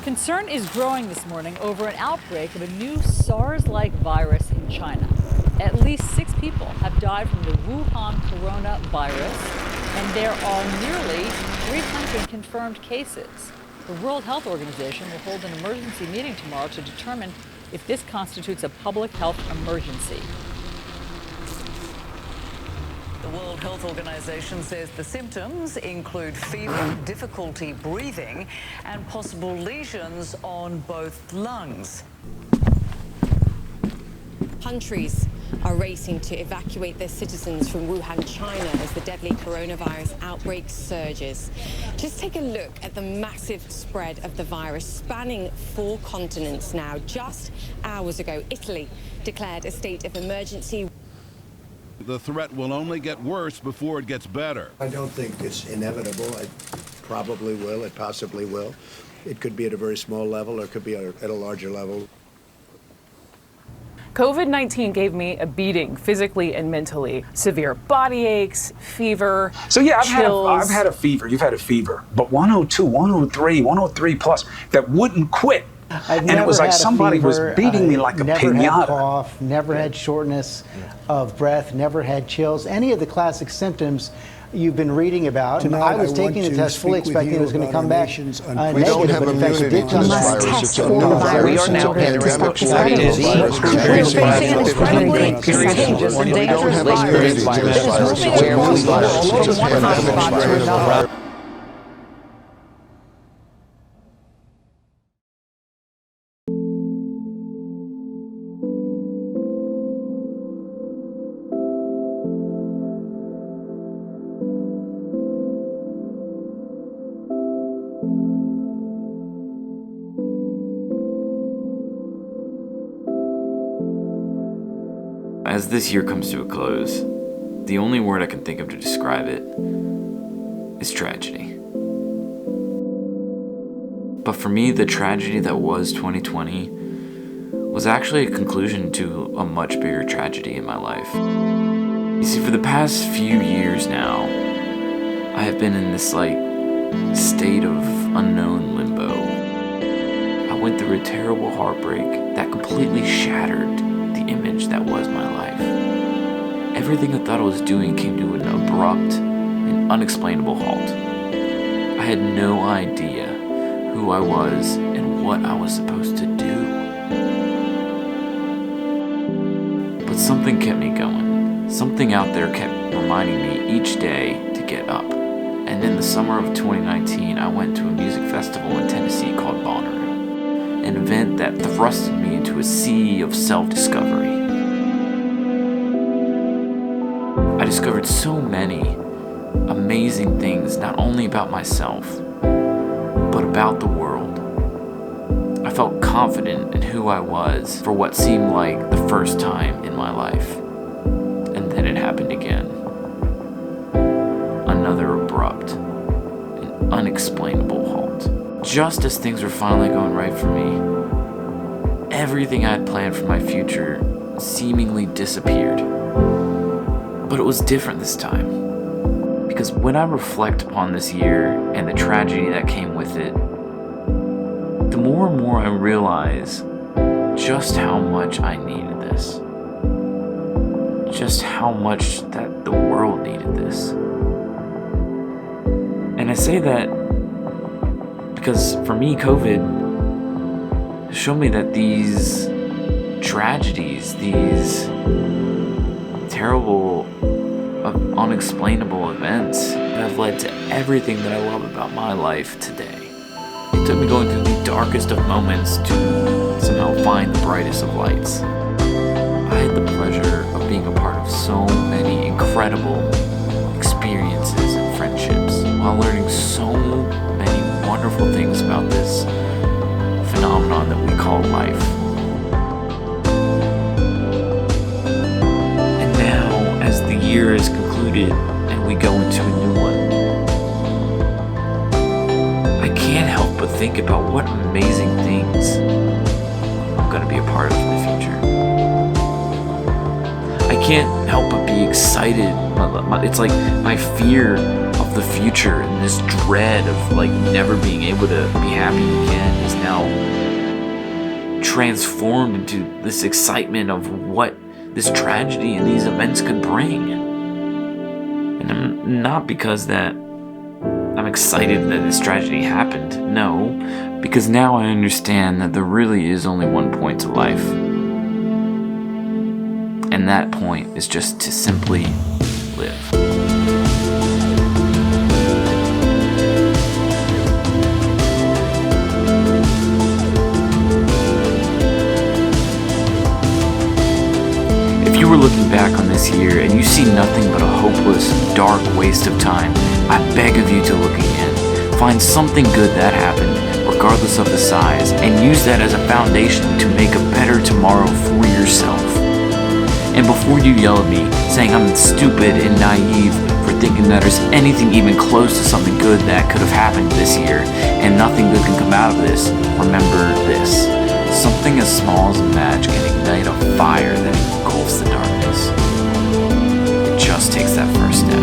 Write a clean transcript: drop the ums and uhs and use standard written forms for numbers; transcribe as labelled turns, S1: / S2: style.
S1: Concern is growing this morning over an outbreak of a new SARS-like virus in China. At least 6 people have died from the Wuhan coronavirus, and there are nearly 300 confirmed cases. The World Health Organization will hold an emergency meeting tomorrow to determine if this constitutes a public health emergency.
S2: The World Health Organization says the symptoms include fever, difficulty breathing, and possible lesions on both lungs.
S3: Countries are racing to evacuate their citizens from Wuhan, China, as the deadly coronavirus outbreak surges. Just take a look at the massive spread of the virus spanning 4 continents now. Just hours ago, Italy declared a state of emergency.
S4: The threat will only get worse before it gets better.
S5: I don't think it's inevitable. It probably will. It possibly will. It could be at a very small level, or it could be at a larger level.
S6: COVID-19 gave me a beating physically and mentally. Severe body aches, fever,
S7: So yeah,
S6: chills.
S7: I've had a fever. You've had a fever. But 102, 103, 103 plus that wouldn't quit.
S8: And
S7: it was like somebody was beating me like a
S8: never
S7: pinata.
S8: Had cough, never had shortness of breath, never had chills. Any of the classic symptoms you've been reading about.
S5: Tonight,
S8: I was taking the test fully expecting it was going to come back negative, but in fact it did come back.
S9: We are now entering a disease experiencing an incredibly contagious and dangerous virus that is moving across the world from one hotspot to another.
S10: As this year comes to a close, the only word I can think of to describe it is tragedy. But for me, the tragedy that was 2020 was actually a conclusion to a much bigger tragedy in my life. You see, for the past few years now, I have been in this state of unknown limbo. I went through a terrible heartbreak that completely shattered the image that was my life. Everything I thought I was doing came to an abrupt and unexplainable halt. I had no idea who I was and what I was supposed to do. But something kept me going. Something out there kept reminding me each day to get up. And in the summer of 2019, I went to a music festival in Tennessee called Bonnaroo, an event that thrusted me into a sea of self-discovery. I discovered so many amazing things, not only about myself, but about the world. I felt confident in who I was for what seemed like the first time in my life. And then it happened again. Another abrupt and unexplainable halt. Just as things were finally going right for me, everything I had planned for my future seemingly disappeared. But it was different this time, because when I reflect upon this year and the tragedy that came with it, the more and more I realize just how much I needed this. Just how much that the world needed this. And I say that because for me, COVID showed me that these tragedies, these terrible, unexplainable events have led to everything that I love about my life today. It took me going through the darkest of moments to somehow find the brightest of lights. I had the pleasure of being a part of so many incredible experiences and friendships while learning so many wonderful things about this phenomenon that we call life. And now, as the year is concluded and we go into a new one, I can't help but think about what amazing things I'm going to be a part of in the future. I can't help but be excited. It's like my fear of the future and this dread of like never being able to be happy again is now transformed into this excitement of what this tragedy and these events could bring. And I'm not because that I'm excited that this tragedy happened. No, because now I understand that there really is only one point to life. And that point is just to simply live. If you were looking back on this year and you see nothing but a hopeless, dark waste of time, I beg of you to look again. Find something good that happened, regardless of the size, and use that as a foundation to make a better tomorrow for yourself. And before you yell at me, saying I'm stupid and naive for thinking that there's anything even close to something good that could have happened this year, and nothing good can come out of this, remember this. Something as small as a match can ignite a fire that engulfs the darkness. It just takes that first step.